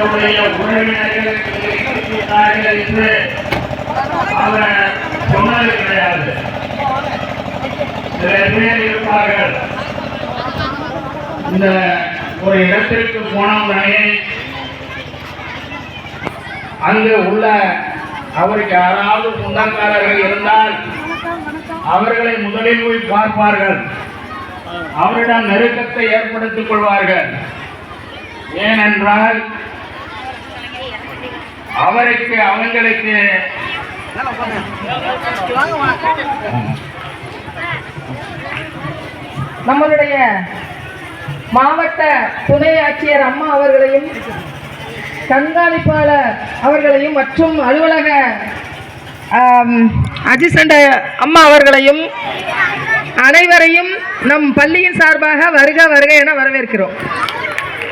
அவருடைய உறவினர்கள் என்று அவர் சொன்னது கிடையாது. சில பேர் இருப்பார்கள், இந்த ஒரு இடத்திற்கு போனவுடனே அங்கு உள்ள அவருக்கு யாராவது சொந்தக்காரர்கள் இருந்தால் அவர்களை முதலில் போய் பார்ப்பார்கள், அவரிடம் நெருக்கத்தை ஏற்படுத்திக் கொள்வார்கள். ஏனென்றால் அவங்களுக்கு நம்மளுடைய மாவட்ட துணை ஆட்சியர் அம்மா அவர்களையும் கண்காணிப்பாளர் அவர்களையும் மற்றும் அலுவலக அசிஸ்டன்ட் அம்மா அவர்களையும் அனைவரையும் நம் பள்ளியின் சார்பாக வருக வருக என வரவேற்கிறோம்.